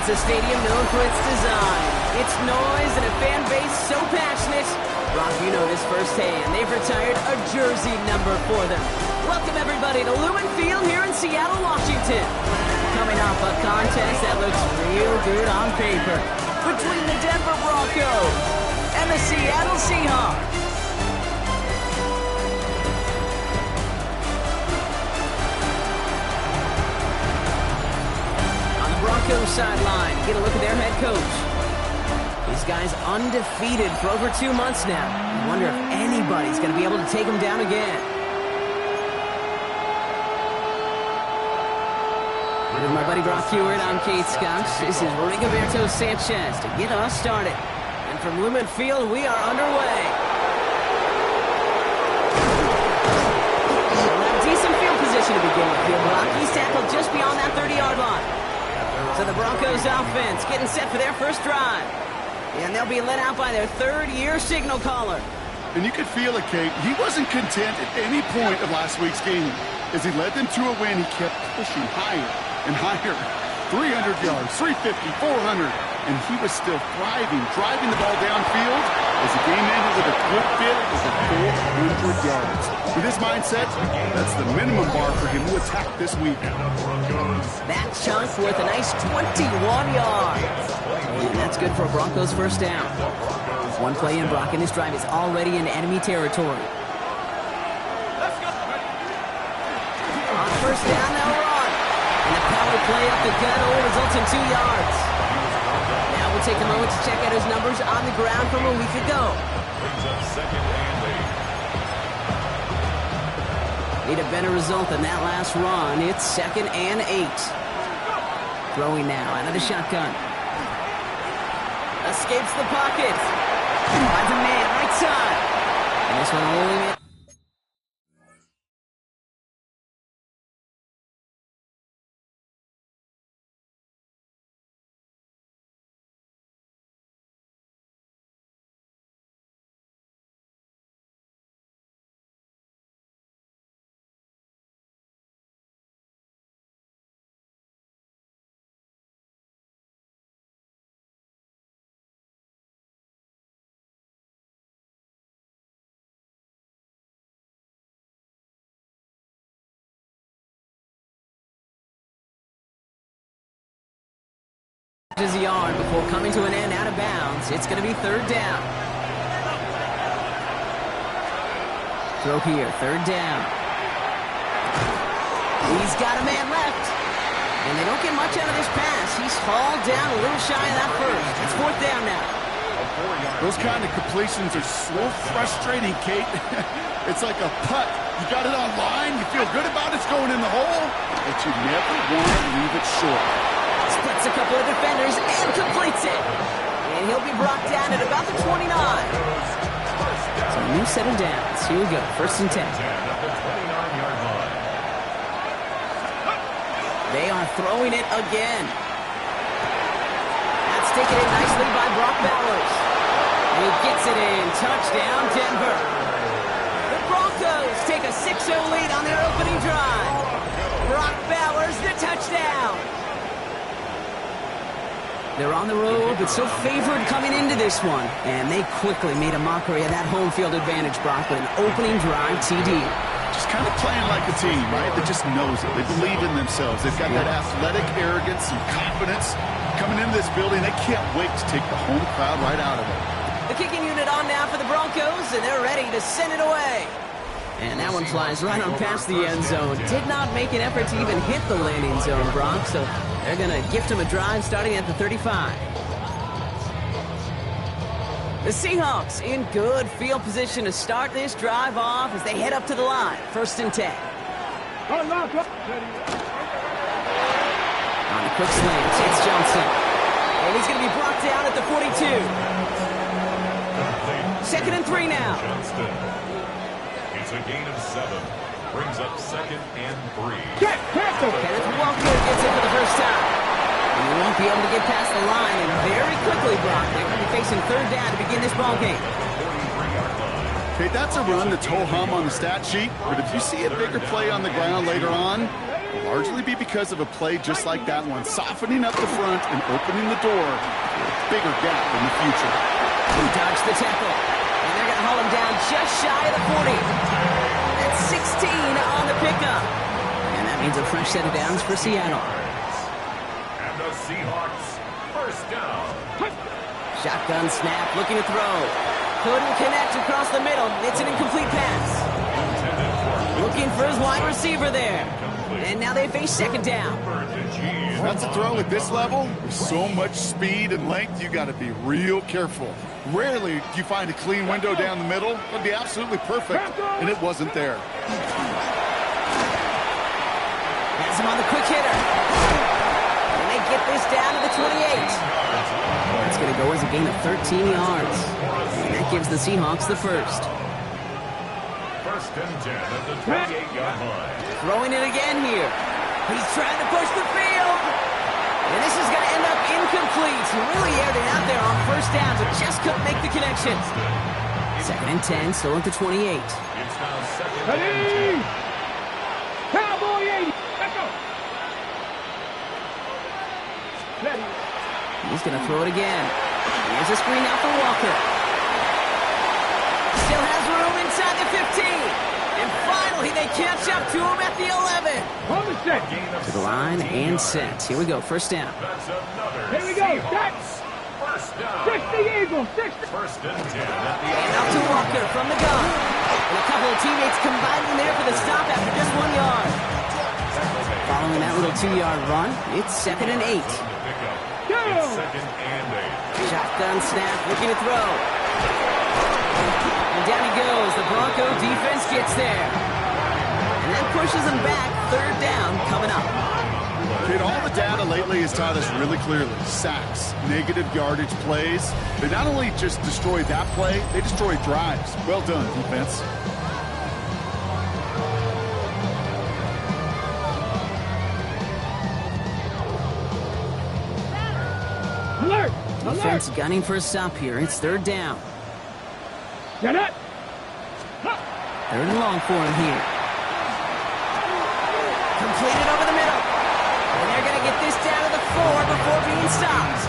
It's a stadium known for its design, its noise, and a fan base so passionate. Brock, you know this firsthand. They've retired a jersey number for them. Welcome, everybody, to Lumen Field here in Seattle, Washington. Coming off a contest that looks real good on paper between the Denver Broncos and the Seattle Seahawks. Broncos sideline. Get a look at their head coach. These guys undefeated for over 2 months now. I wonder if anybody's going to be able to take them down again. With my buddy Brock Hewitt, I'm Kate Scott. This is Rigoberto Sanchez to get us started. And from Lumen Field, we are underway. Decent field position to begin with. Brock, he's tackled just beyond that 30-yard line. So the Broncos offense getting set for their first drive. And they'll be led out by their third-year signal caller. And you could feel it, Kate. He wasn't content at any point of last week's game. As he led them to a win, he kept pushing higher and higher. 300 yards, 350, 400. And he was still thriving, driving the ball downfield as the game ended with a good bit over 400 yards. With his mindset, that's the minimum bar for him to attack this week. That chunk worth a nice 21 yards. And that's good for a Broncos first down. One play in, Brock, and this drive is already in enemy territory. On first down, they'll run. And the power play up the gut only results in 2 yards. Now we'll take a moment to check out his numbers on the ground from a week ago. Need a better result than that last run. It's 2nd and 8. Throwing now out of the shotgun. Escapes the pocket. Finds a man right side. And this one only... a yard before coming to an end out of bounds. It's going to be 3rd down. Throw here, 3rd down. He's got a man left. And they don't get much out of this pass. He's hauled down a little shy of that first. It's 4th down now. Those kind of completions are so frustrating, Kate. It's like a putt. You got it on line, you feel good about it's going in the hole, but you never want to leave it short. Splits a couple of defenders and completes it. And he'll be brought down at about the 29. So a new set of downs. Here we go. 1st and 10. They are throwing it again. That's taken in nicely by Brock Bowers. He gets it in. Touchdown, Denver. The Broncos take a 6-0 lead on their opening drive. Brock Bowers, the touchdown. They're on the road, but so favored coming into this one. And they quickly made a mockery of that home field advantage, Brock, with an opening drive TD. Just kind of playing like a team, right? That just knows it. They believe in themselves. They've got that athletic arrogance and confidence. Coming into this building, they can't wait to take the home crowd right out of it. The kicking unit on now for the Broncos, and they're ready to send it away. And that one flies right on past the end zone. Did not make an effort to even hit the landing zone, Brock, so they're going to gift him a drive starting at the 35. The Seahawks in good field position to start this drive off as they head up to the line. 1st and 10. On the quick slant, it's Johnson. And he's going to be brought down at the 42. 2nd and 3 now. Johnston. It's a gain of 7. Brings up 2nd and 3. Kenneth Walker gets it for the first time. And he won't be able to get past the line, and very quickly, Brock, they're going to be facing 3rd down to begin this ball game. Okay, that's a run that's ho-hum on the stat sheet, but if you see a bigger play on the ground later on, it'll largely be because of a play just like that one, softening up the front and opening the door for a bigger gap in the future. He dodged the tackle, and they're going to haul him down just shy of the 40. That's 16 on the pickup. And that means a fresh set of downs for Seattle. And the Seahawks, first down. Shotgun snap, looking to throw. Couldn't connect across the middle. It's an incomplete pass. Looking for his wide receiver there. And now they face 2nd down. That's a throw at this level. With so much speed and length, you got to be real careful. Rarely do you find a clean window down the middle. It would be absolutely perfect, and it wasn't there. Has him on the quick hitter. And they get this down to the 28. It's going to go as a gain of 13 yards. And that gives the Seahawks the first. 1st and 10 at the 28-yard line. Throwing it again here. He's trying to push the field. And this is going to end up incomplete. He really aired it out there on 1st down, but just couldn't make the connection. 2nd and 10, still at the 28. It's now 2nd and 10. Cowboy 80. Let's go. He's going to throw it again. Here's a screen out for Walker. Still has room inside the 15. And finally, they catch up to him at the 11. To the line and set. Here we go, 1st down. That's another Here we go. Seahawks, first down. 60 Eagles. 60. 1st and 10 at the And out to Walker from the gun. And a couple of teammates combining there for the stop after just 1 yard. Following that little 2-yard run, it's 2nd and 8. It's 2nd and 8. Shotgun snap, looking to throw. And down he goes. The Bronco defense gets there. And that pushes them back. 3rd down coming up. Kid, all the data lately has taught us really clearly. Sacks, negative yardage plays. They not only just destroy that play, they destroy drives. Well done, defense. Alert. Defense gunning for a stop here. It's 3rd down. Get it. 3rd and long for him here. Completed over the middle. And they're going to get this down to the 4 before being stopped.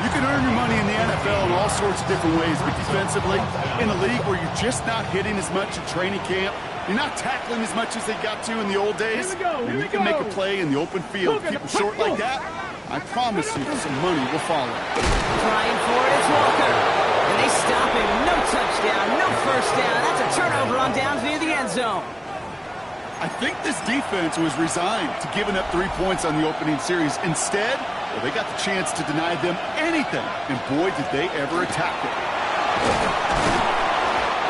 You can earn your money in the NFL in all sorts of different ways, but defensively, in a league where you're just not hitting as much in training camp, you're not tackling as much as they got to in the old days, and you can make a play in the open field. Keep them short like that, I promise you some money will follow. Trying for it, it's Walker. And they stop him. No touchdown, no 1st down. That's a turnover on downs near the end zone. I think this defense was resigned to giving up 3 points on the opening series. Instead, well, they got the chance to deny them anything, and boy, did they ever attack it.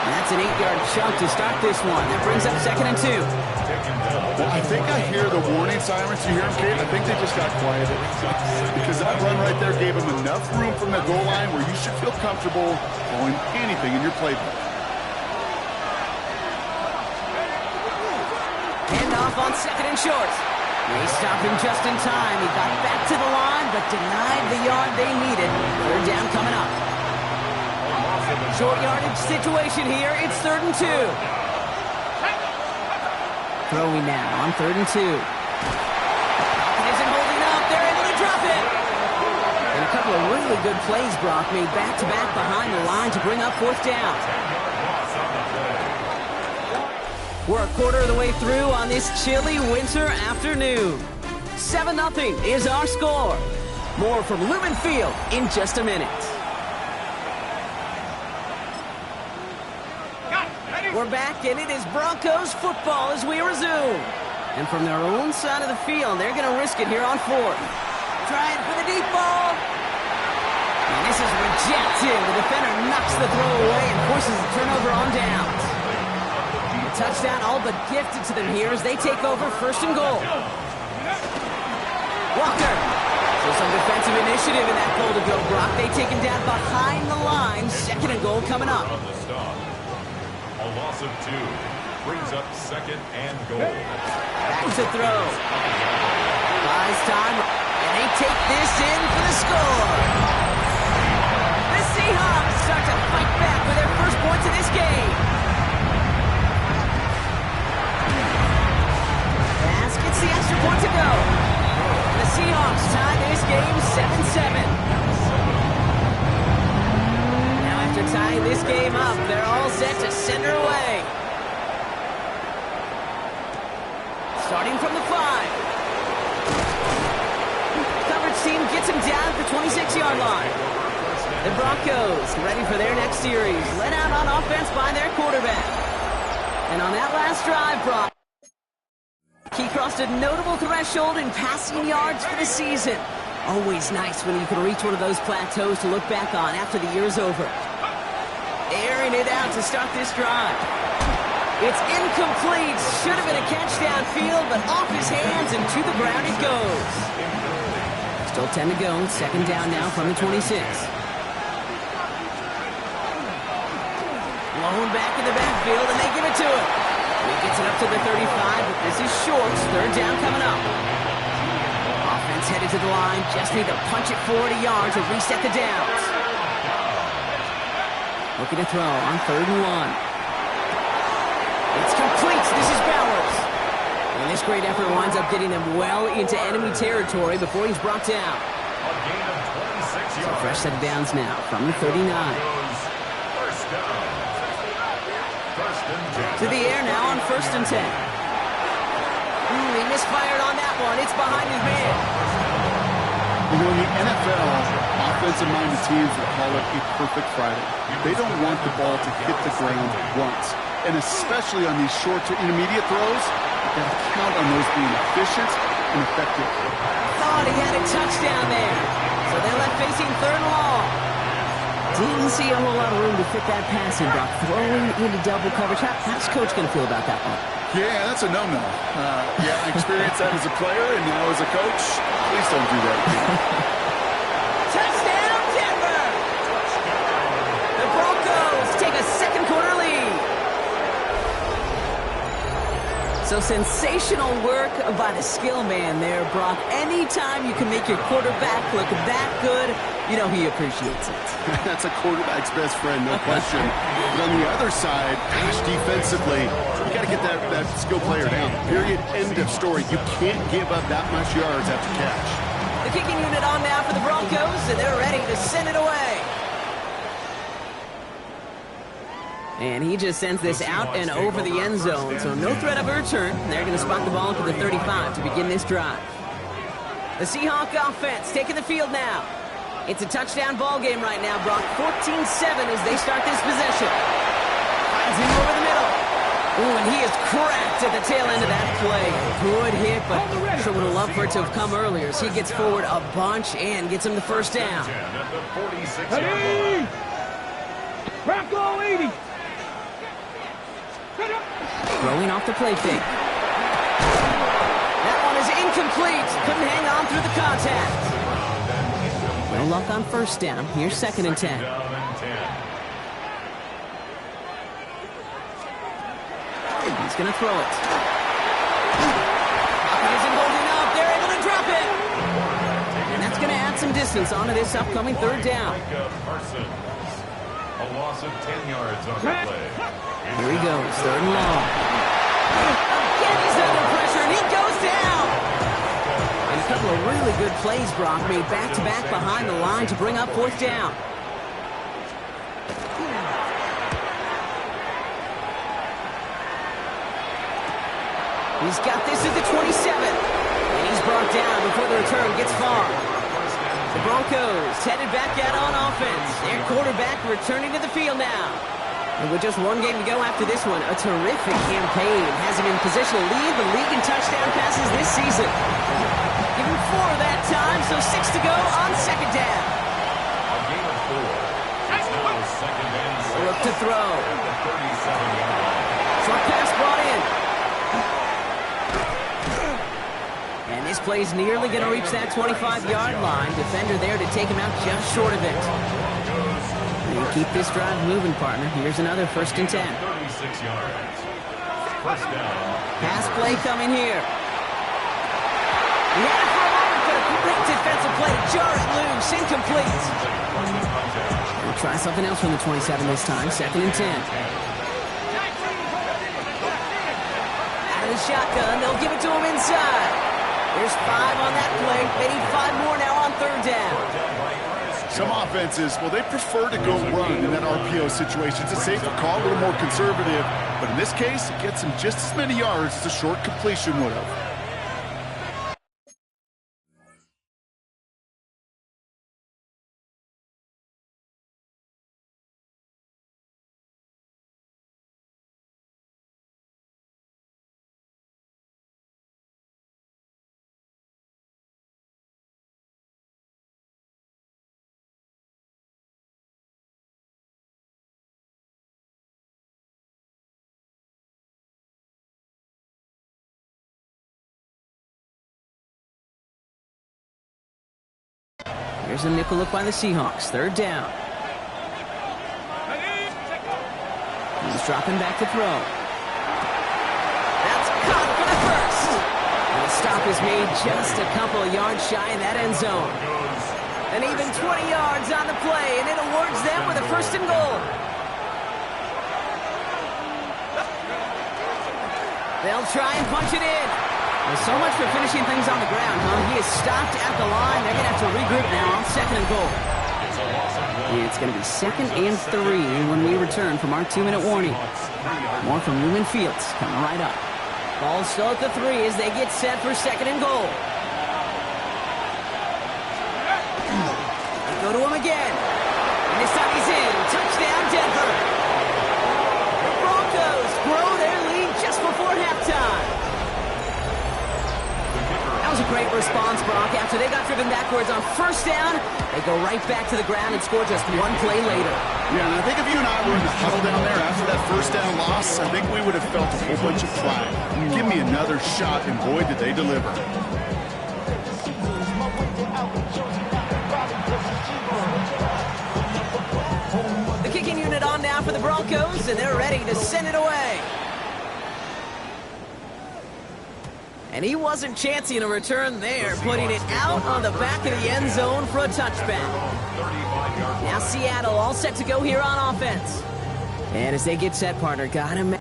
And that's an 8-yard chunk to start this one. That brings up 2nd and 2. Well, I think I hear the warning sirens. You hear them, Kate? I think they just got quieted. Because that run right there gave them enough room from the goal line where you should feel comfortable calling anything in your playbook. Handoff on 2nd and short. They stop him just in time. He got back to the line, but denied the yard they needed. 3rd down coming up. Short yardage situation here. It's 3rd and 2. Throwing now on 3rd and 2. Falcon isn't holding up. They're able to drop it. And a couple of really good plays, Brock, made back-to-back behind the line to bring up 4th down. We're a quarter of the way through on this chilly winter afternoon. 7-0 is our score. More from Lumen Field in just a minute. We're back, and it is Broncos football as we resume. And from their own side of the field, they're going to risk it here on 4th. Trying for the deep ball. And this is rejected. The defender knocks the throw away and forces a turnover on downs. Touchdown all but gifted to them here as they take over 1st and goal. Walker So some defensive initiative in that goal to go, Brock. They take him down behind the line. Second and goal coming up. On the stop. A loss of 2 brings up second and goal. Back to throw. Buys time, and they take this in for the score. The Seahawks start to fight back with their first points of this game. Pass gets the extra point to go. The Seahawks tie this game 7-7. Now after tying this game up, they're all set to send her away. Starting from the 5. Coverage team gets him down at the 26-yard line. The Broncos ready for their next series. Led out on offense by their quarterback. And on that last drive, Brock, he crossed a notable threshold in passing yards for the season. Always nice when you can reach one of those plateaus to look back on after the year's over. Airing it out to start this drive. It's incomplete. Should have been a catch downfield, but off his hands and to the ground it goes. Still 10 to go. Second down now from the 26. Blown back in the backfield, and they give it to him. And he gets it up to the 35, but this is short. Third down coming up. Offense headed to the line. Just need to punch it 40 yards and reset the downs. Looking to throw on 3rd and 1. It's complete. This is Bowers. And this great effort winds up getting them well into enemy territory before he's brought down. A gain of 26 yards. So fresh set of downs now from the 39. First down. First and 10. To the air now on 1st and 10. He misfired on that one. It's behind his man. You know, in the NFL, offensive-minded teams will call it a perfect Friday. They don't want the ball to hit the ground once. And especially on these short to intermediate throws, you've got to count on those being efficient and effective. Thought he had a touchdown there. So they're left facing 3rd and long. Didn't see a whole lot of room to fit that pass in, Brock. Throwing into double coverage. How's Coach going to feel about that one? Yeah, that's a no-no. Yeah, I experienced that as a player, and now as a coach, please don't do that again. Touchdown, Denver! The Broncos take a second quarter lead. So sensational work by the skill man there, Brock. Anytime you can make your quarterback look that good, you know he appreciates it. That's a quarterback's best friend, no question. But on the other side, gosh, defensively, you got to get that skill player down. Period. End of story. You can't give up that much yards after catch. The kicking unit on now for the Broncos, and they're ready to send it away. And he just sends this out and over the end zone, so no threat of a return. They're going to spot the ball to the 35 to begin this drive. The Seahawk offense taking the field now. It's a touchdown ball game right now, Brock. 14-7 as they start this possession. Finds him over the middle. Ooh, and he is cracked at the tail end of that play. Good hit, but sure would have loved for it to have come earlier as he gets forward a bunch and gets him the first down. At the 46-yard line. Bronco 80. Throwing off the play fake. That one is incomplete. Couldn't hang on through the contact. No luck on first down. Here's 2nd and 10. Down and 10. He's going to throw it. Isn't holding up. They're able to drop it. And that's going to add some distance onto this upcoming 3rd down. Parsons. A loss of 10 yards on the play. Here he goes, 3rd and long. Again, he's under pressure, and he goes down. And a couple of really good plays, Brock, made back-to-back behind the line to bring up 4th down. He's got this at the 27. And he's brought down before the return gets far. The Broncos headed back out on offense. Their quarterback returning to the field now. And with just one game to go after this one, a terrific campaign has him in position to lead the league in touchdown passes this season. Give him 4 that time, so 6 to go on 2nd down. A gain of 4. It's now 2nd and 6. Look to throw. At the 37-yard line. Short pass brought in. And this This play's nearly going to reach that 25-yard line. Defender there to take him out just short of it. And keep this drive moving, partner. Here's another 1st and 10. 36 yards. First down. Pass play coming here. He had it for a moment, but a great defensive play to jar it loose. Incomplete. We'll try something else from the 27 this time. 2nd and 10. Out of the shotgun, they'll give it to him inside. There's 5 on that play. They need 5 more now on 3rd down. Some offenses, well, they prefer to go run in that RPO situation. It's a safer call, a little more conservative. But in this case, it gets him just as many yards as a short completion would have. Here's a nickel look by the Seahawks. 3rd down. He's dropping back to throw. That's caught for the first. And the stop is made just a couple of yards shy in that end zone. And even 20 yards on the play, and it awards them with a 1st and goal. They'll try and punch it in. Well, so much for finishing things on the ground, huh? He is stopped at the line. They're going to have to regroup now on 2nd and goal. It's going to be 2nd and 3 when we return from our 2-minute warning. More from Lumen Fields coming right up. Ball still at the 3 as they get set for 2nd and goal. They go to him again. And this time he's in. Touchdown, Denver. The Broncos grow their lead just before halftime. That was a great response, Brock. After they got driven backwards on 1st down, they go right back to the ground and score just 1 play later. Yeah, and I think if you and I were in the huddle down there after that 1st down loss, I think we would have felt a whole bunch of pride. Give me another shot, and boy, did they deliver. The kicking unit on now for the Broncos, and they're ready to send it away. And he wasn't chancing a return there, putting it out on the back of the end zone for a touchback. Now Seattle all set to go here on offense. And as they get set, partner, got him.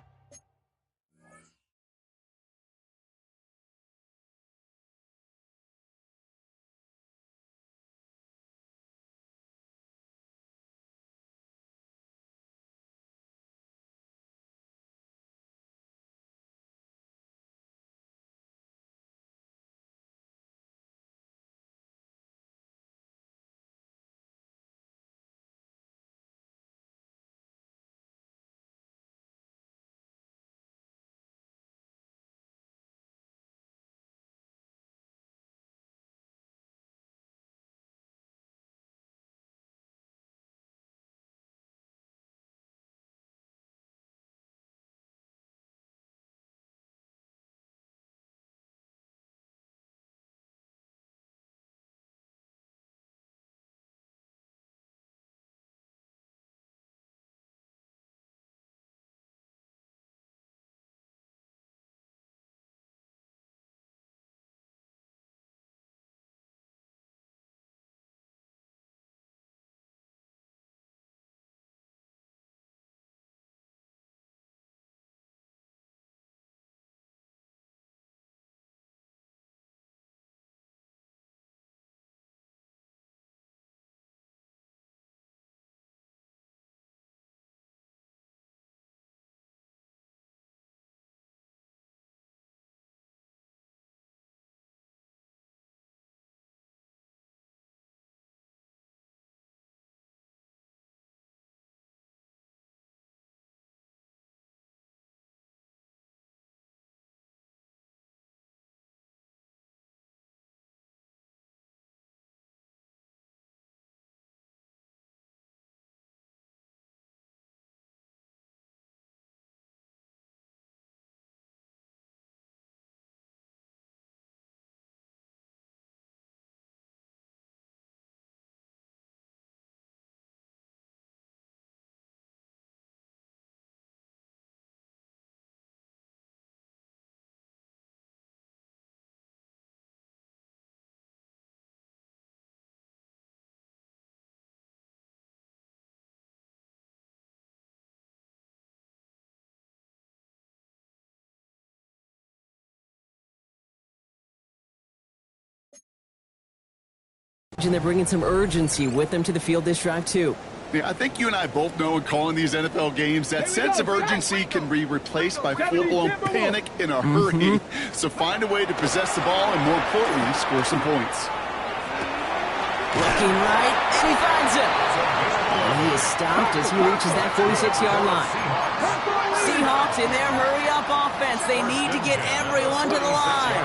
They're bringing some urgency with them to the field this drive, too. Yeah, I think you and I both know in calling these NFL games, that sense of urgency can be replaced by full-blown panic in a hurry. So find a way to possess the ball and, more importantly, score some points. Looking right, and he finds it. And he is stopped as he reaches that 46-yard line. Seahawks in their hurry-up offense. They need to get everyone to the line.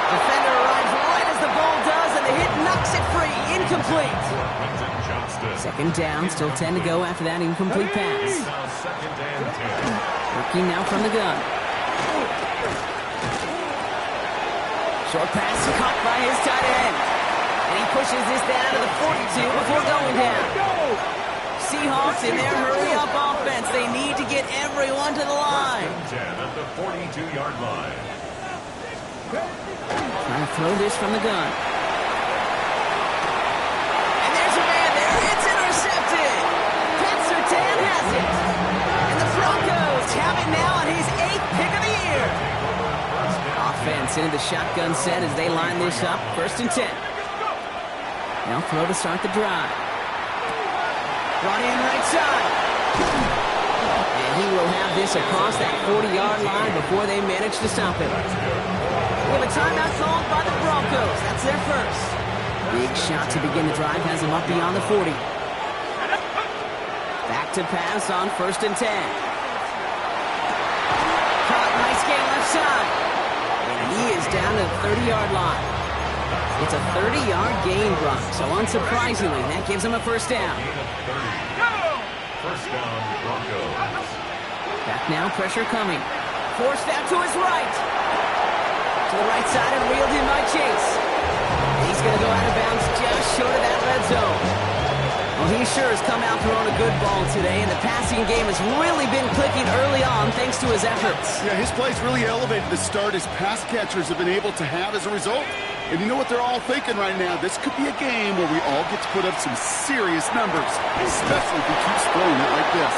Defender arrives right as the ball does, and the hit knocks it free. Incomplete. Second down, still 10 to go after that incomplete pass. Working now from the gun. Short pass caught by his tight end. And he pushes this down to the 42 before going down. Seahawks in their hurry-up offense. They need to get everyone to the line. 10 at the 42-yard line. Trying to throw this from the gun. And there's a man there. It's intercepted. Pat Surtain has it. And the Broncos have it now on his 8th pick of the year. Offense into the shotgun set as they line this up. 1st and 10. Now throw to start the drive. Brought in right side. And he will have this across that 40-yard line before they manage to stop it. We have a timeout called by the Broncos. That's their first. Big shot to begin the drive has him up beyond the 40. Back to pass on 1st and 10. Caught, nice game left side. And he is down to the 30-yard line. It's a 30-yard gain, Brock, so unsurprisingly, that gives him a first down. First down, Broncos. Back now, pressure coming. Forced out to his right. To the right side and reeled in by Chase. He's going to go out of bounds just short of that red zone. Well, he sure has come out throwing a good ball today, and the passing game has really been clicking early on thanks to his efforts. Yeah, his play's really elevated the start his pass catchers have been able to have as a result. And you know what they're all thinking right now? This could be a game where we all get to put up some serious numbers, especially if he keeps throwing it like this.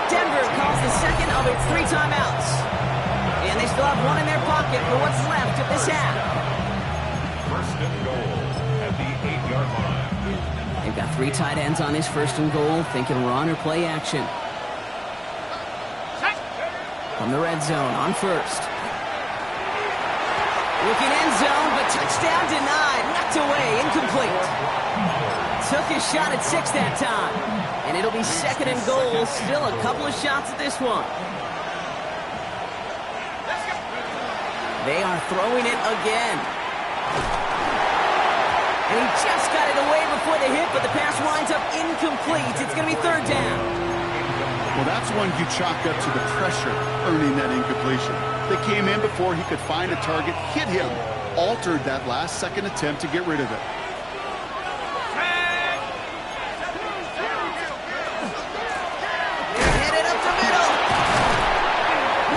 Denver calls the second of its 3 timeouts. And they still have one in their pocket for what's left of this half. First and goal at the 8-yard line. They've got 3 tight ends on his 1st and goal, thinking run or play action. From the red zone on 1st. Looking end zone, but touchdown denied. Knocked away, incomplete. Took his shot at 6 that time. And it'll be 2nd and goal. Still a couple of shots at this one. They are throwing it again. And he just got it away before the hit, but the pass winds up incomplete. It's going to be 3rd down. Well, that's one you chalk up to the pressure earning that incompletion. They came in before he could find a target, hit him, altered that last-second attempt to get rid of it. They're headed up the middle.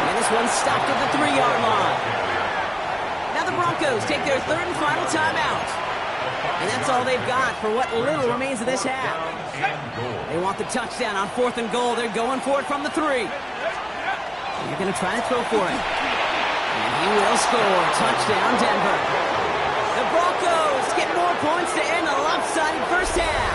And this one's stopped at the 3-yard line. Now the Broncos take their 3rd and final timeout. And that's all they've got for what little remains of this half. They want the touchdown on 4th and goal. They're going for it from the 3. They're going to try to throw for it. And he will score. Touchdown, Denver. The Broncos get more points to end a lopsided first half.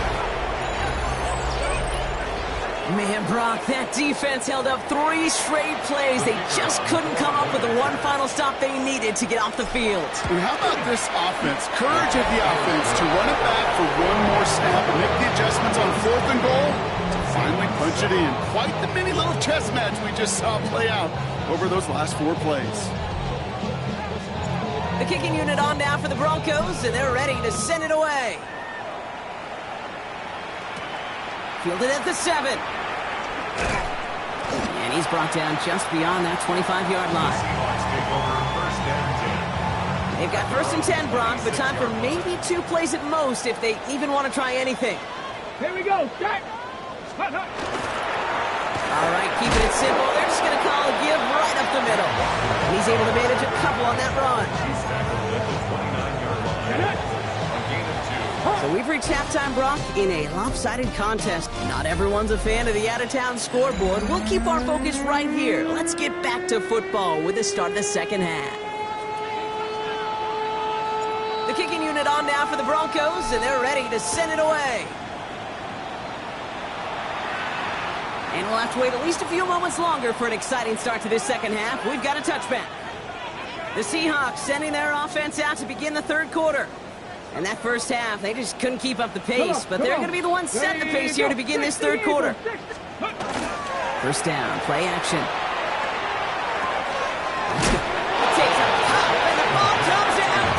Man, Brock, that defense held up 3 straight plays. They just couldn't come up with the one final stop they needed to get off the field. And how about this offense? Courage of the offense to run it back for one more snap and make the adjustments on 4th and goal to finally punch it in. Quite the mini little chess match we just saw play out over those last 4 plays. The kicking unit on now for the Broncos, and they're ready to send it away. Fielded at the 7. And he's brought down just beyond that 25-yard line. They've got 1st and 10, Brock, but time for maybe 2 plays at most if they even want to try anything. Here we go. Start. All right, keeping it simple. They're just going to call a give right up the middle. And he's able to manage a couple on that run. So we've reached halftime, Brock, in a lopsided contest. Not everyone's a fan of the out-of-town scoreboard. We'll keep our focus right here. Let's get back to football with the start of the second half. kicking unit on now for the Broncos, and they're ready to send it away. And we'll have to wait at least a few moments longer for an exciting start to this second half. We've got a touchback. The Seahawks sending their offense out to begin the third quarter. And that first half, they just couldn't keep up the pace, but they're going to be the ones setting the pace here to begin this third quarter. First down, play action. Takes a pop, and the ball comes out.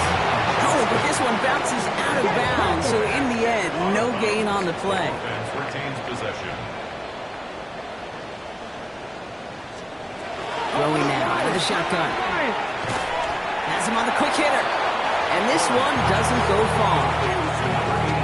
Oh, but this one bounces out of bounds, so in the end, no gain on the play. Offense retains possession. Throwing now out of the shotgun. Has him on the quick hitter. And this one doesn't go far.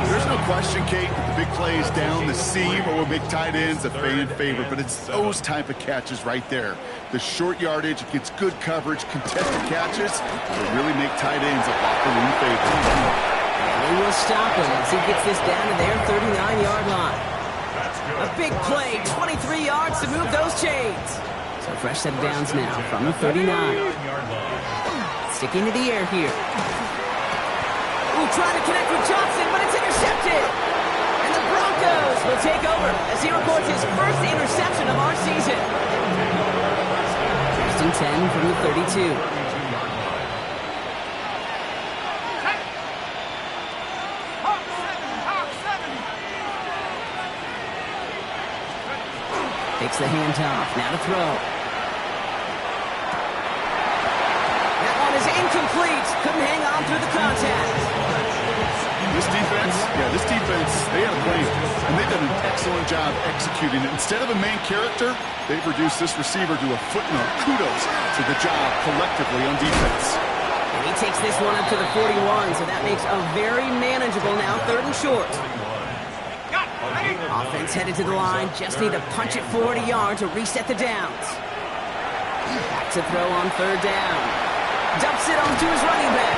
There's no question, Kate, that the big plays down the seam or big tight ends a fan favorite, but it's those type of catches right there. The short yardage, it gets good coverage, contested catches, that really make tight ends a locker room favorite. And they will stop him as he gets this down to their 39-yard line. A big play, 23 yards to move those chains. So fresh set of downs now from the 39. Sticking to the air here. Ooh, trying to connect with Johnson, but it's intercepted. And the Broncos will take over as he records his first interception of our season. First and 10 from the 32. Takes the handoff, now to throw. Incomplete. Couldn't hang on through the contact. This defense, they had a plan, and they've done an excellent job executing it. Instead of a main character, they've reduced this receiver to a footnote. Kudos to the job collectively on defense. And he takes this one up to the 41, so that makes a very manageable now third and short. Offense headed to the line. Just need to punch it 40 yards to reset the downs. Back to throw on third down. Dumps it onto his running back.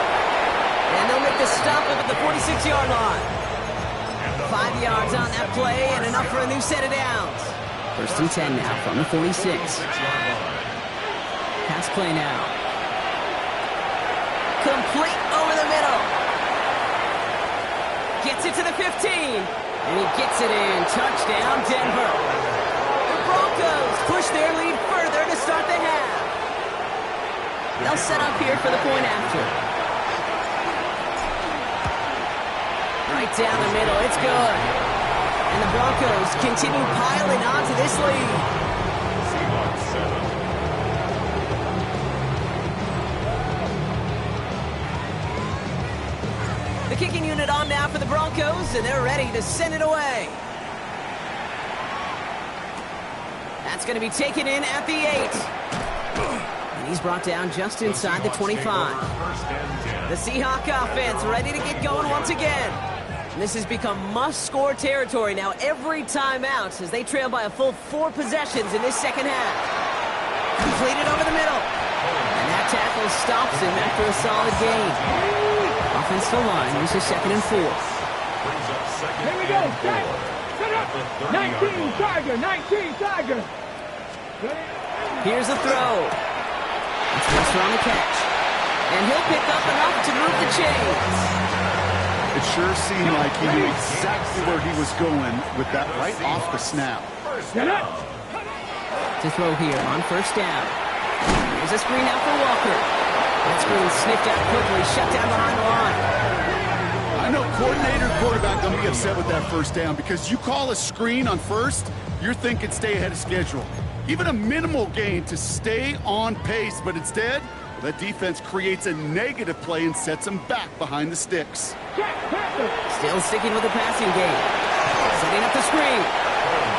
And they'll make the stop up at the 46-yard line. 5 yards on that play and enough for a new set of downs. First and 10 now from the 46. Pass play now. Complete over the middle. Gets it to the 15. And he gets it in. Touchdown, Denver. The Broncos push their lead further to start the half. They'll set up here for the point after. Right down the middle, it's good. And the Broncos continue piling on to this lead. Seahawks 7. The kicking unit on now for the Broncos, and they're ready to send it away. That's going to be taken in at the 8. He's brought down just inside the 25. The Seahawk offense ready to get going once again. And this has become must-score territory now every time out as they trail by a full 4 possessions in this second half. Completed over the middle. And that tackle stops him after a solid gain. Offensive line uses second and 4. Here we go. Set up. 19 Tiger. 19 Tiger. Here's the throw. It's Spencer on the catch. And he'll pick up enough to move the chains. It sure seemed like he knew exactly where he was going with that right off the snap. To throw here on first down. There's a screen out for Walker. That screen sniffed out quickly, shut down behind the line. I know coordinator and quarterback don't be upset with that first down because you call a screen on first, you're thinking stay ahead of schedule. Even a minimal gain to stay on pace, but instead, that defense creates a negative play and sets them back behind the sticks. Still sticking with the passing game. Setting up the screen.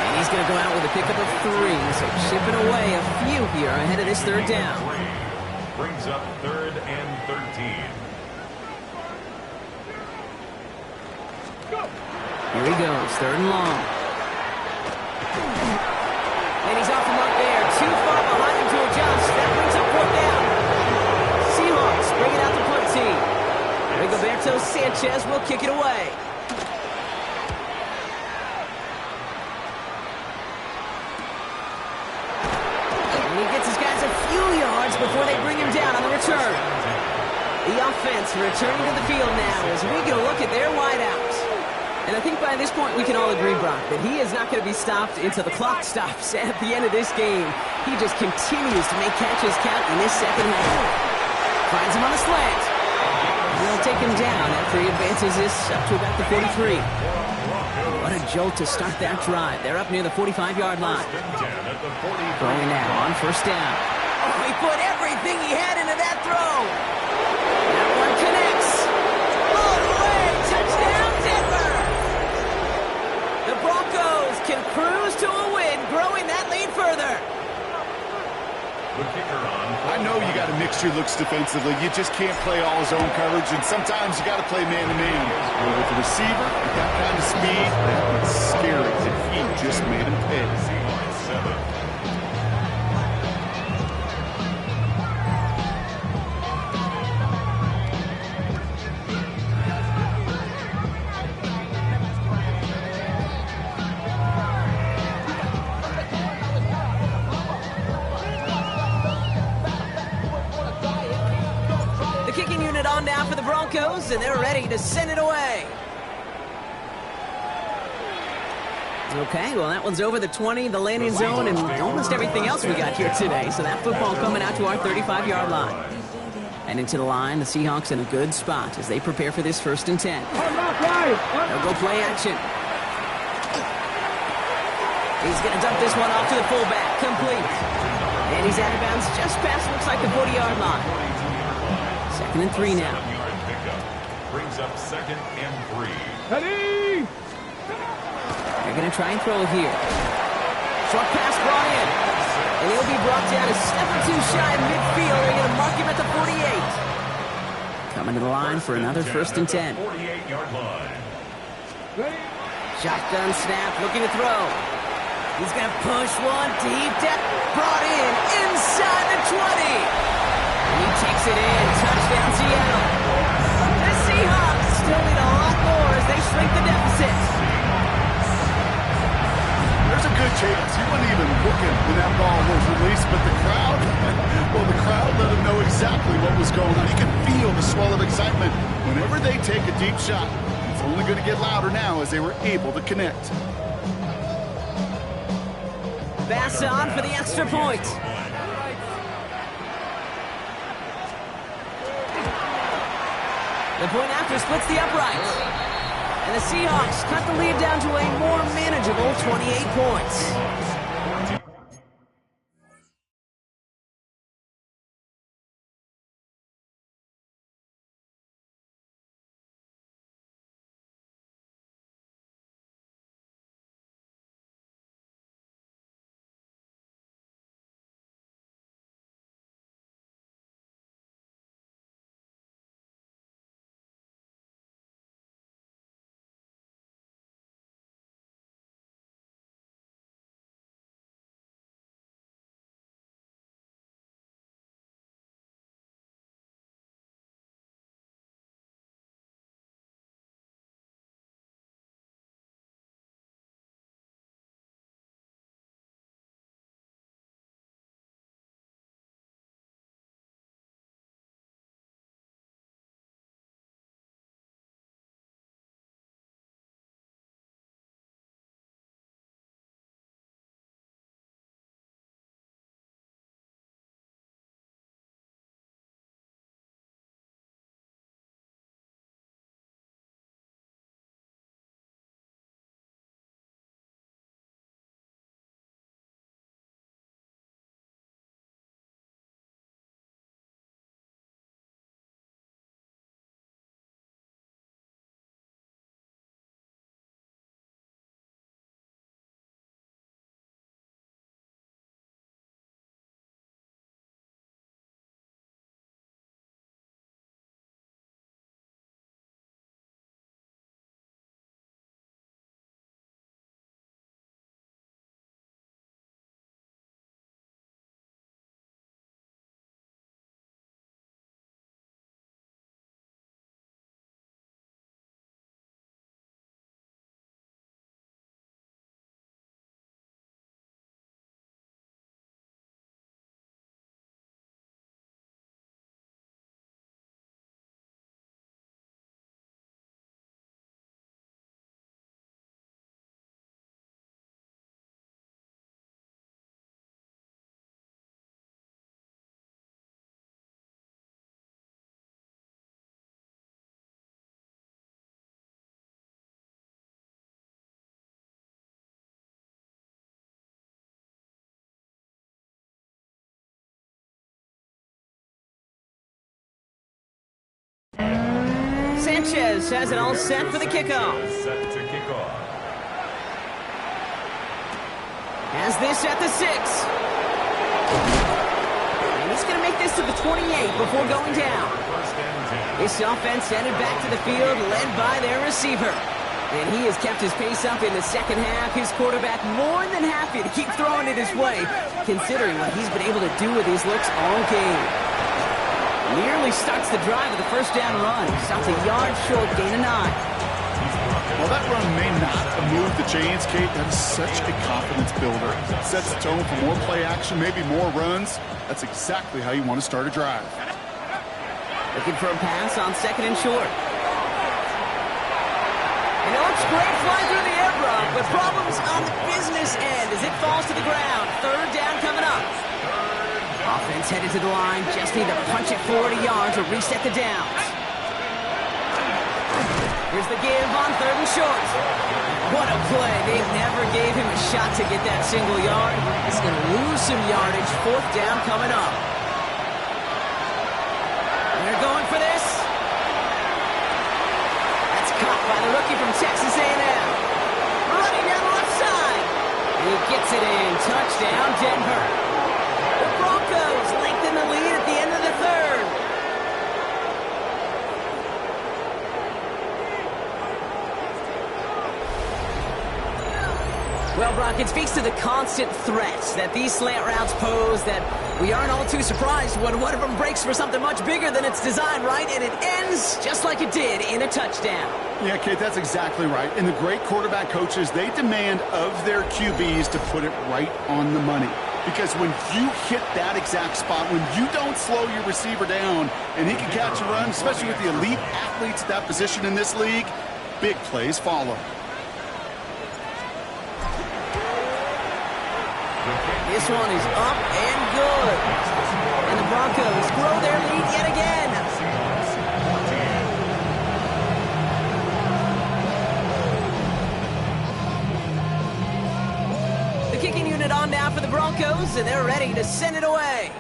And he's going to go out with a pickup of 3, so chipping away a few here ahead of this third down. Brings up 3rd and 13. Here he goes, 3rd and long. And he's off the mark there. Too far behind him to adjust. That brings up 4th down. Seahawks bringing out the punt team. Rigoberto Sanchez will kick it away. And he gets his guys a few yards before they bring him down on the return. The offense returning to the field now as we get a look at their wideouts. And I think by this point we can all agree, Brock, that he is not going to be stopped until the clock stops at the end of this game. He just continues to make catches count in this second half. Finds him on the slant. He'll take him down after he advances this up to about the 43. What a jolt to start that drive. They're up near the 45-yard line. Throwing now on first down. Oh, he put everything he had into that throw. That one connects. All the way. Touchdown, Denver. The Broncos can cruise to a win, growing that lead further. I know you got to mix your looks defensively. You just can't play all zone coverage, and sometimes you got to play man-to-man. But with the receiver, with that kind of speed, that's scary. And he just made him pay. Kicking unit on now for the Broncos, and they're ready to send it away. Okay, well, that one's over the 20, the landing zone, and almost everything else we got here today. So that football coming out to our 35-yard line. And into the line, the Seahawks in a good spot as they prepare for this 1st and 10. They'll go play action. He's going to dump this one off to the fullback, complete. And he's out of bounds just past, looks like the 40-yard line. 2nd and 3 now. Brings up 2nd and 3. Ready? They're going to try and throw here. Short pass brought in. And he'll be brought down a step or two shy of midfield. They're going to mark him at the 48. Coming to the line for another 1st and 10. 48-yard line. Ready? Shotgun snap, looking to throw. He's going to push one deep. Brought in inside the 20. And he takes it in. Touchdown, Seattle. The Seahawks still need a lot more as they shrink the deficit. There's a good chance. He wasn't even looking when that ball was released, but the crowd, well, the crowd let him know exactly what was going on. You can feel the swell of excitement. Whenever they take a deep shot, it's only going to get louder now as they were able to connect. Bass on for the extra point. The point after splits the uprights. And the Seahawks cut the lead down to a more manageable 28 points. Sanchez has it all set for the kickoff. Set to kick off. Has this at the 6. And he's going to make this to the 28 before going down. This offense headed back to the field, led by their receiver. And he has kept his pace up in the second half. His quarterback more than happy to keep throwing it his way, considering what he's been able to do with these looks all game. Nearly starts the drive with the first down run. Stops a yard short, gain of 9. Well, that run may not have moved the chains, Kate. That is such a confidence builder. Sets the tone for more play action, maybe more runs. That's exactly how you want to start a drive. Looking for a pass on second and short. And it looks great flying through the air, Brock, but problems on the business end as it falls to the ground. Third down coming up. Offense headed to the line. Just need to punch it 40 yards or reset the downs. Here's the give on third and short. What a play. They never gave him a shot to get that single yard. He's going to lose some yardage. Fourth down coming up. They're going for this. That's caught by the rookie from Texas A&M. Running down the left side. He gets it in. Touchdown, Denver. The Broncos lengthen the lead at the end of the third. Well, Brock, it speaks to the constant threats that these slant routes pose, that we aren't all too surprised when one of them breaks for something much bigger than its design, right? And it ends just like it did in a touchdown. Yeah, Kate, that's exactly right. And the great quarterback coaches, they demand of their QBs to put it right on the money. Because when you hit that exact spot, when you don't slow your receiver down and he can catch a run, especially with the elite athletes at that position in this league, big plays follow. This one is up and good. And the Broncos grow their lead yet again. The kicking unit on now for the Broncos, and they're ready to send it away.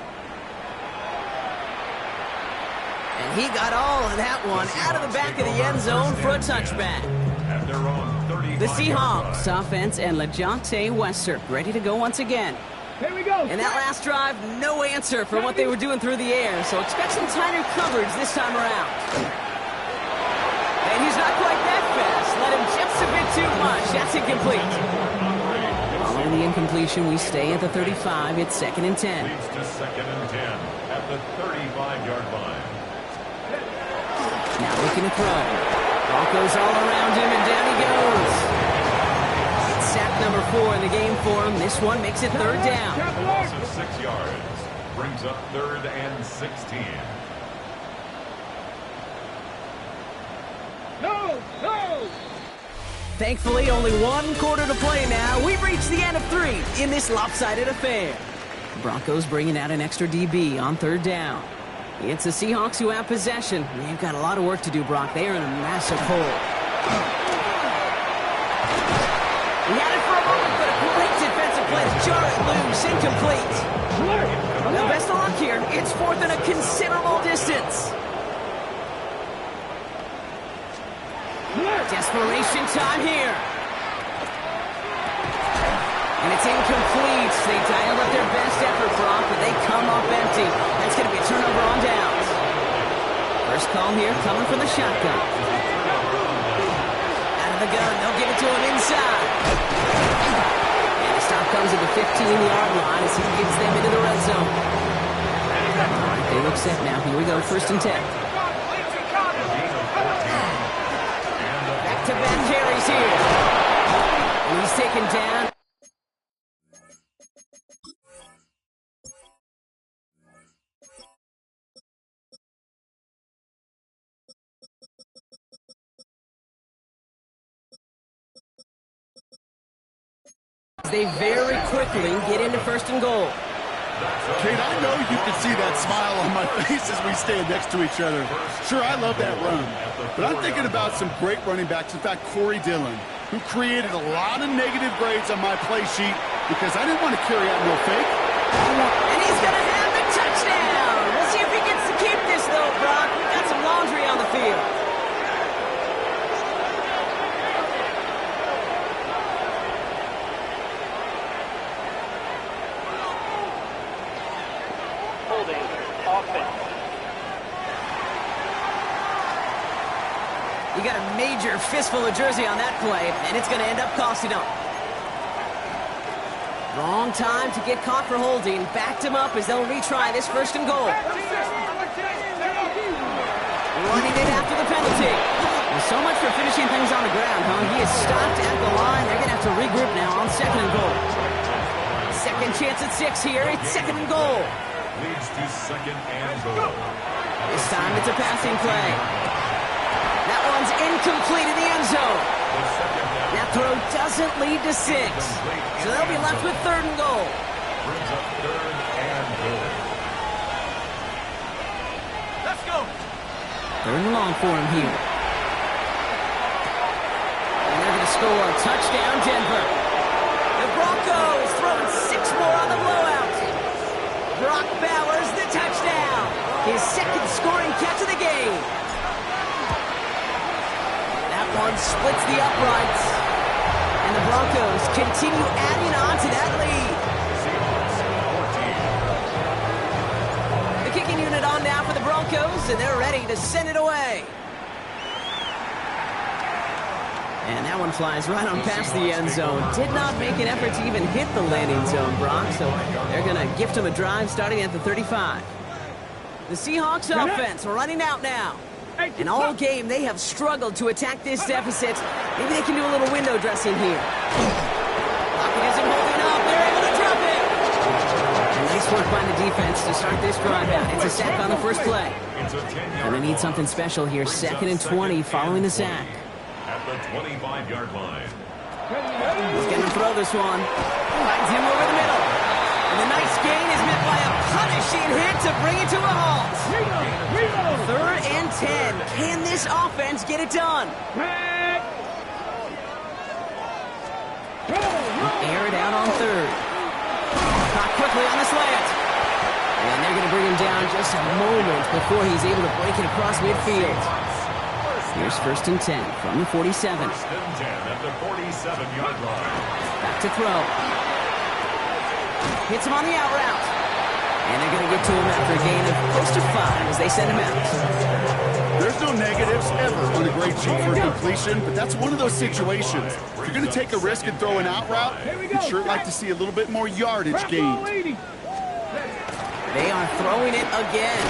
And he got all of that one out of the back of the end zone for a touchback. The Seahawks offense and LaJonte Wester ready to go once again. Here we go. And that last drive, no answer for what they were doing through the air, so expect some tighter coverage this time around. And he's not quite that fast. Let him just a bit too much. That's incomplete. Following the incompletion, we stay at the 35. It's 2nd and 10. Leads to 2nd and 10 at the 35-yard line. Now looking to throw. Broncos all around him, and down he goes. It's sack number 4 in the game for him. This one makes it third down. Loss of 6 yards. Brings up 3rd and 16. No, no. Thankfully, only 1 quarter to play now. We've reached the end of 3 in this lopsided affair. Broncos bringing out an extra DB on third down. It's the Seahawks who have possession. They've got a lot of work to do, Brock. They are in a massive hole. He had it for a moment, but a great defensive play to jar it loose, incomplete. Now, best of luck here. It's 4th and a considerable distance. Desperation time here. And it's incomplete. They dialed up their best effort, Brock, but they come up empty. That's going to be a turnover on downs. First call here coming from the shotgun. Out of the gun, they'll give it to him inside. And the stop comes at the 15-yard line as he gets them into the red zone. All right, they look set now. Here we go, 1st and 10. Back-to-back carries here. And he's taken down. They very quickly get into 1st and goal. Kate, I know you can see that smile on my face as we stand next to each other. Sure, I love that run, but I'm thinking about some great running backs. In fact, Corey Dillon, who created a lot of negative grades on my play sheet because I didn't want to carry out no fake. And he's going to have the touchdown. We'll see if he gets to keep this, though, Brock. We've got some laundry on the field. You got a major fistful of jersey on that play, and it's going to end up costing him. Wrong time to get caught for holding. Backed him up as they'll retry this first and goal. Running it after the penalty. Well, so much for finishing things on the ground, huh? He is stopped at the line. They're going to have to regroup now on second and goal. Second chance at 6 here. It's second and goal. Leads to second and goal. This time it's a passing play. That one's incomplete in the end zone. That throw doesn't lead to 6. So they'll be left with third and goal. Brings up third and goal. Let's go. Third and long for him here. And they're going to score. Touchdown, Denver. The Broncos throwing 6 more on the blowout. Brock Bowers, the touchdown. His second scoring catch of the game. That one splits the uprights. And the Broncos continue adding on to that lead. The kicking unit on now for the Broncos, and they're ready to send it away. And that one flies right on past the end zone. Did not make an effort to even hit the landing zone, Brock. So they're going to gift him a drive starting at the 35. The Seahawks offense running out now. And all game, they have struggled to attack this deficit. Maybe they can do a little window dressing here. Lockett isn't holding up. They're able to drop it. And nice work by the defense to start this drive out. It's a sack on the first play. And they need something special here. Second and 20 following the sack. At the 25-yard line. He's going to throw this one. Finds him over the middle. And the nice gain is met by a punishing hit to bring it to a halt. Third and 10. Can this offense get it done? Air it out on third. Caught quickly on the slant. And they're going to bring him down just a moment before he's able to break it across midfield. Here's first and 10 from the 47. First and 10 at the 47-yard line. Back to throw. Hits him on the out route. And they're going to get to him after a gain of close to 5 as they send him out. There's no negatives ever on a great shoot for completion, but that's one of those situations. If you're going to take a risk and throw an out route, you'd sure like to see a little bit more yardage gained. They are throwing it again.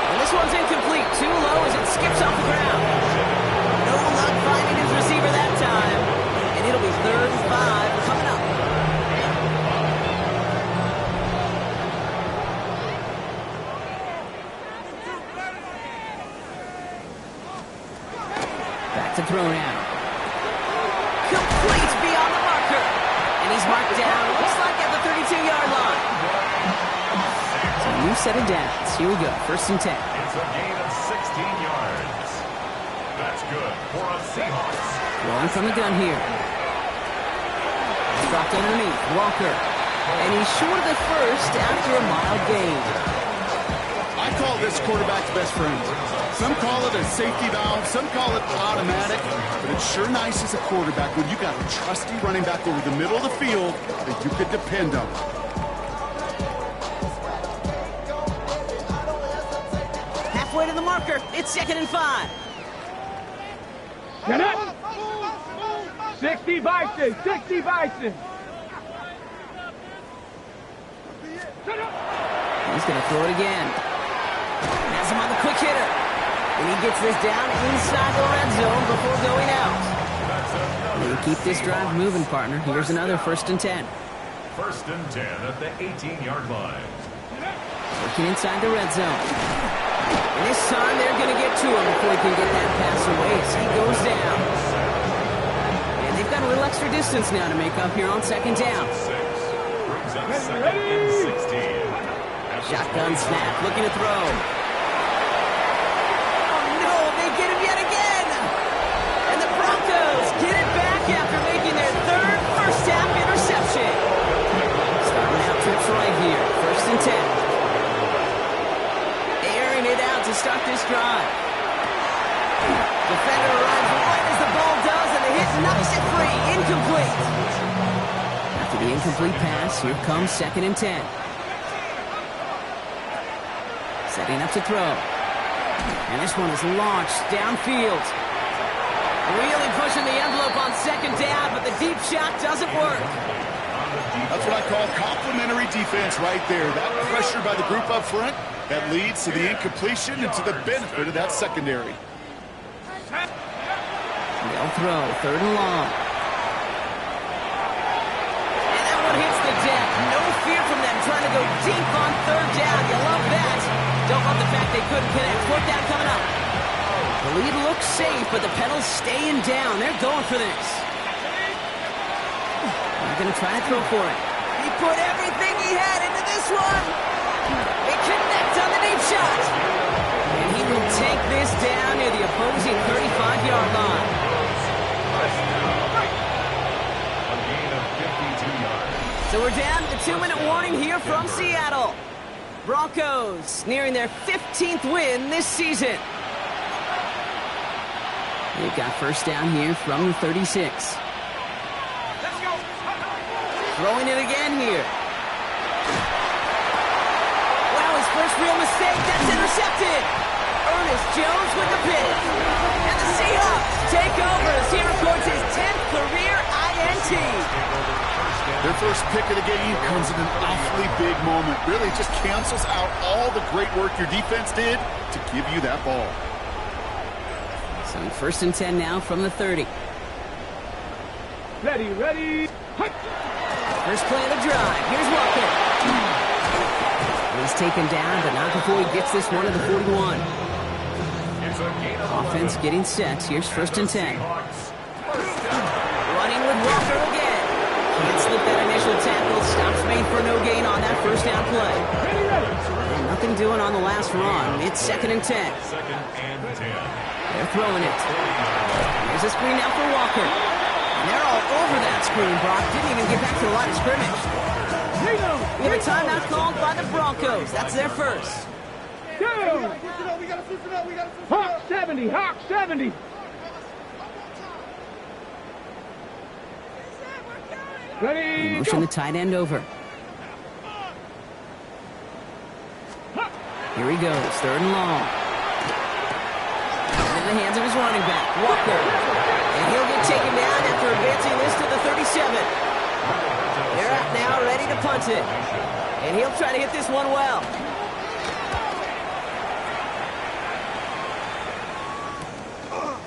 And this one's incomplete. Too low as it skips off the ground. No luck finding his receiver that time. And it'll be third and 5 coming up. Back to throw now. Complete beyond the marker. And he's marked down, looks like at the 32-yard line. So a new set of downs. Here we go, first and 10. It's a gain of 16 yards. That's good for a Seahawks. Rolling from the gun here. It's dropped underneath, Walker. And he's short of the first after a mild gain. I call this quarterback's best friend. Some call it a safety valve, some call it automatic, but it's sure nice as a quarterback when you got a trusty running back over the middle of the field that you could depend on. Halfway to the marker, it's second and 5. Get up! 60 Bison! 60 Bison! He's going to throw it again. Has him on the quick hitter. And he gets this down inside the red zone before going out. We'll keep this drive moving, partner. Here's another first and 10. First and 10 at the 18-yard line. Working inside the red zone. And this time they're going to get to him before he can get that pass away as he goes down. And they've got a little extra distance now to make up here on second down. Brings up second and 16. Shotgun snap, looking to throw. Oh no, they get him yet again! And the Broncos get it back after making their third first-half interception. Starting out trips right here, first and 10. Airing it out to start this drive. Defender arrives right as the ball does, and the hit knocks it free, incomplete. After the incomplete pass, here comes second and 10. Setting up to throw. And this one is launched downfield. Really pushing the envelope on second down, but the deep shot doesn't work. That's what I call complimentary defense right there. That pressure by the group up front, that leads to the incompletion and to the benefit of that secondary. They'll throw, third and long. And that one hits the deck. No fear from them trying to go deep on third down. You love that. Don't love the fact they couldn't connect. Fourth down coming up. The lead looks safe, but the pedal's staying down. They're going for this. They're going to try to throw for it. He put everything he had into this one. They connect on the deep shot. And he will take this down near the opposing 35-yard line. A gain of 52 yards. So we're down to the 2-minute warning here from Seattle. Broncos nearing their 15th win this season. They've got first down here from the 36. Throwing it again here. Wow, his first real mistake. That's intercepted. Ernest Jones with the pick. And the Seahawks take over as he records his 10th career INT. Their first pick of the game comes in an awfully big moment. Really just cancels out all the great work your defense did to give you that ball. So first and 10 now from the 30. Ready. First play of the drive. Here's Walker. He's taken down, but not before he gets this one to the 41. Offense getting set. Here's first and 10. Running with Walker again. Can't slip that initial tackle. Stops made for no gain on that first down play. And nothing doing on the last run. It's second and 10. Second and 10. They're throwing it. Here's a screen now for Walker. And they're all over that screen, Brock. Didn't even get back to the line of scrimmage. We have a timeout called by the Broncos. That's their first. Hawk 70, Hawk 70. Ready, Motion the tight end over. Here he goes, third and long. In the hands of his running back, Walker. And he'll get taken down after advancing this to the 37. They're out now, ready to punt it. And he'll try to hit this one well.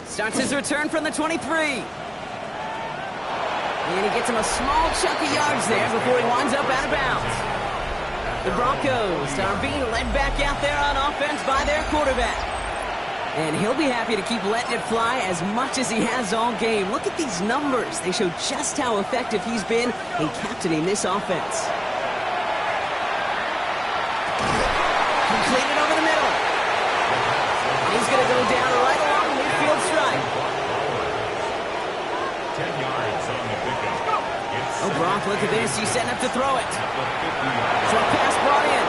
Starts his return from the 23. And he gets him a small chunk of yards there before he winds up out of bounds. The Broncos are being led back out there on offense by their quarterback. And he'll be happy to keep letting it fly as much as he has all game. Look at these numbers. They show just how effective he's been in captaining this offense. Completed over the middle. And he's going to go down right along the midfield stripe. 10 yards on the pickup. Oh, Brock, look at this. He's setting up to throw it. Short pass brought in.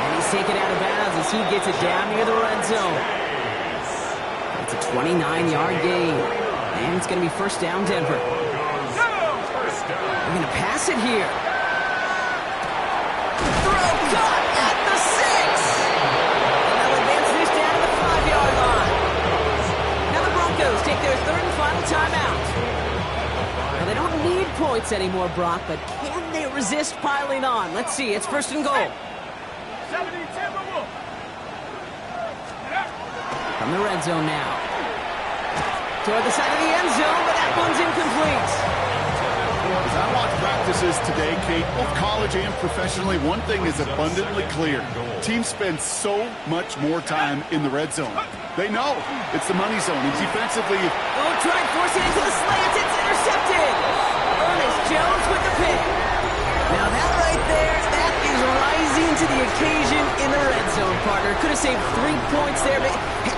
And he's taken out of bounds as he gets it down near the red zone. It's a 29-yard gain. And it's going to be first down, Denver. They're going to pass it here. Throw caught at the 6. And they'll advance this down to the 5-yard line. Now the Broncos take their third and final timeout. Now they don't need points anymore, Brock, but can they resist piling on? Let's see. It's first and goal. From the red zone now. Toward the side of the end zone, but that one's incomplete. As I watch practices today, Kate, both college and professionally, one thing is abundantly clear. Teams spend so much more time in the red zone. They know it's the money zone. And defensively, Oh, trying to force it into the slants. It's intercepted. Ernest Jones with the pick. Now that right there, that is rising to the occasion in the red zone, partner. Could have saved 3 points there,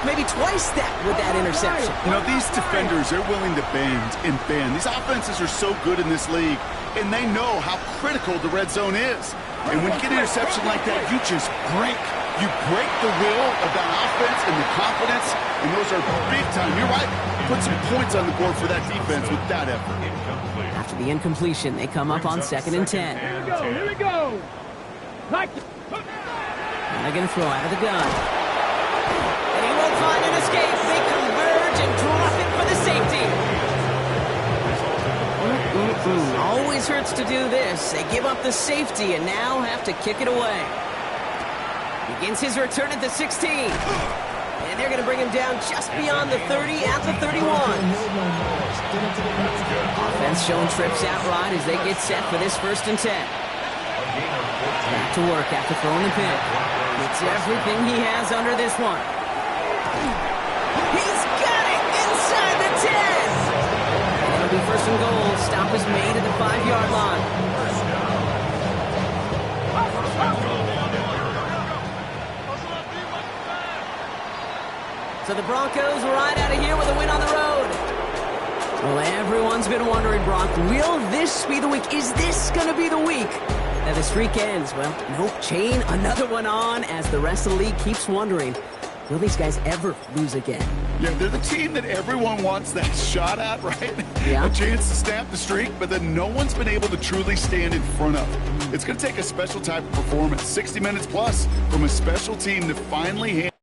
maybe twice that with that interception. you know, these defenders, they're willing to bend and bend. These offenses are so good in this league, and they know how critical the red zone is. And when you get an interception like that, you just break. You break the will of that offense and the confidence, and those are big time. You're right. Put some points on the board for that defense with that effort. After the incompletion, they come up on second and 10. Here we go. And they're going to throw out of the gun. And he will find an escape. They converge him dropping for the safety. Always hurts to do this. They give up the safety and now have to kick it away. Begins his return at the 16. And they're going to bring him down just beyond the 30 at the 31. Offense showing trips out right as they get set for this 1st and 10. Back to work after throwing the pick. Gets everything he has under this one. He's got it inside the 10. And it'll be 1st and goal. Stop is made at the 5-yard line. So the Broncos right out of here with a win on the road. Well, everyone's been wondering, Brock, will this be the week? Is this going to be the week that the streak ends? Well, nope, chain another one on as the rest of the league keeps wondering, will these guys ever lose again? Yeah, they're the team that everyone wants that shot at, right? Yeah. A chance to stamp the streak, but that no one's been able to truly stand in front of. It's going to take a special type of performance, 60 minutes plus, from a special team to finally handle